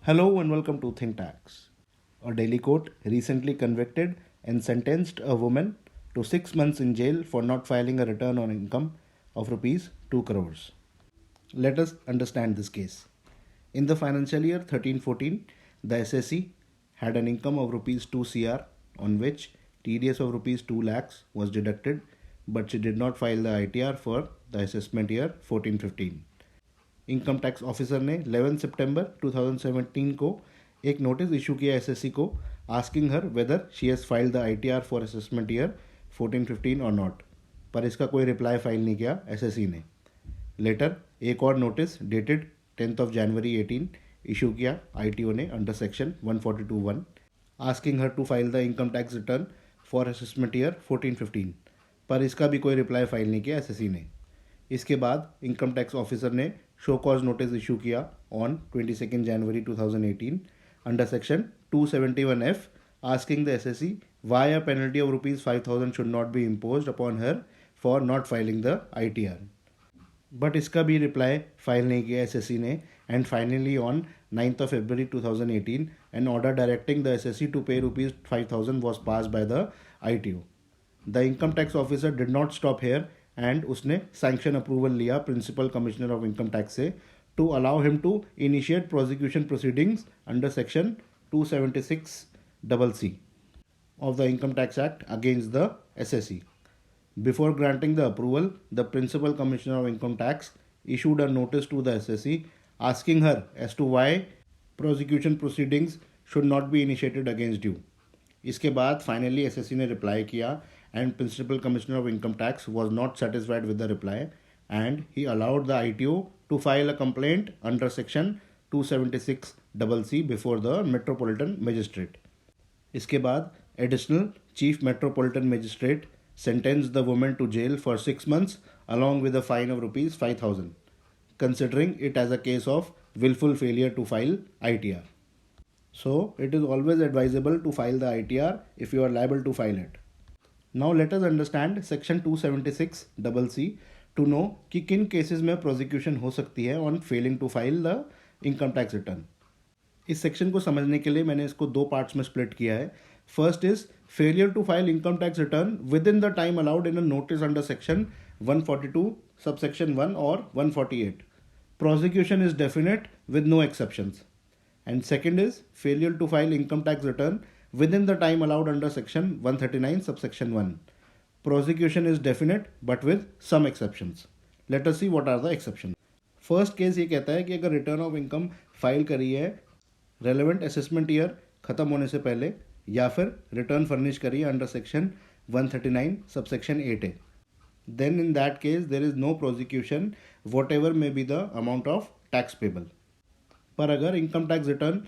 Hello and welcome to Think Tax. A Delhi court recently convicted and sentenced a woman to 6 months in jail for not filing a return on income of rupees 2 crores. Let us understand this case. In the financial year 13-14, the SSC had an income of rupees 2 crore on which TDS of rupees 2 lakhs was deducted, but she did not file the ITR for the assessment year 14-15. Income tax officer ने 11 सितंबर 2017 को एक notice issue किया SSC को asking her whether she has filed the ITR for assessment year 14-15 और not, पर इसका कोई reply file नहीं किया एसएससी ने. लेटर एक और नोटिस डेटेड 10 जनवरी 18 इशू किया आईटीओ ने under section 142(1) asking her to file the income tax return for assessment year 14-15, पर इसका भी कोई रिप्लाई फाइल नहीं किया एसएससी ने. इसके बाद इनकम टैक्स ऑफिसर ने शो कॉज नोटिस इशू किया on 22 January 2018 under section 271(f) asking the assessee why a penalty of rupees 5,000 should not be imposed upon her for not filing the ITR, but इसका भी reply file नहीं किया SSC ने. And finally on 9 February 2018 an order directing the SSC to pay rupees 5,000 was passed by the ITO. The income tax officer did not stop here and उसने sanction approval लिया principal commissioner of income tax से to allow him to initiate prosecution proceedings under section 276(c) of the Income Tax Act against the SSC. Before granting the approval, the principal commissioner of income tax issued a notice to the SSC asking her as to why prosecution proceedings should not be initiated against you. इसके बाद finally SSC ने reply किया and Principal Commissioner of Income Tax was not satisfied with the reply and he allowed the ITO to file a complaint under section 276(c) before the Metropolitan Magistrate. इसके बाद Additional Chief Metropolitan Magistrate sentenced the woman to jail for 6 months along with a fine of rupees 5,000, considering it as a case of willful failure to file ITR. So it is always advisable to file the ITR if you are liable to file it. Now let us understand section 276(c) to know कि किन cases में prosecution हो सकती है on failing to file the income tax return. इस section को समझने के लिए मैंने इसको दो पार्ट्स में स्प्लिट किया है. First is failure to file income tax return within the time allowed in a notice under section 142 subsection 1 और 148. Prosecution is definite with no exceptions. And second is failure to file income tax return within the time allowed under section 139 subsection 1. Prosecution is definite but with some exceptions. Let us see what are the exceptions. First case ये कहता है कि अगर return of income file करी है relevant assessment year खत्म होने से पहले या फिर रिटर्न फर्निश करी है under section 139 subsection 8A, then in that case there is no prosecution whatever may be the amount of tax payable. पर अगर इनकम टैक्स रिटर्न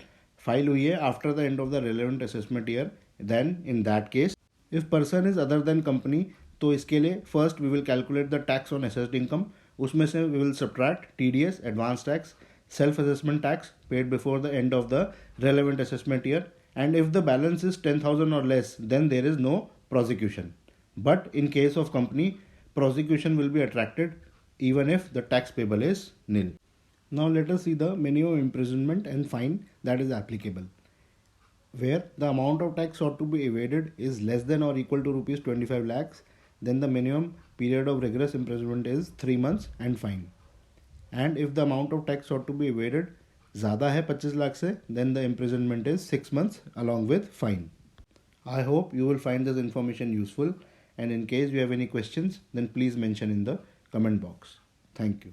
फाइल हुई है after the end of the relevant assessment year, then in that case if person is other than company, तो इसके लिए first we will calculate the tax on assessed income. उसमें से we will subtract TDS, advance tax, self assessment tax paid before the end of the relevant assessment year, and if the balance is 10,000 और less than there is no prosecution. But in case of company prosecution will be attracted even if the tax payable is nil. Now let us see the minimum imprisonment and fine that is applicable. Where the amount of tax sought to be evaded is less than or equal to rupees 25 lakhs, then the minimum period of rigorous imprisonment is 3 months and fine. And if the amount of tax sought to be evaded ज़्यादा है 25 lakh से, then the imprisonment is 6 months along with fine. I hope you will find this information useful. And in case you have any questions, then please mention in the comment box. Thank you.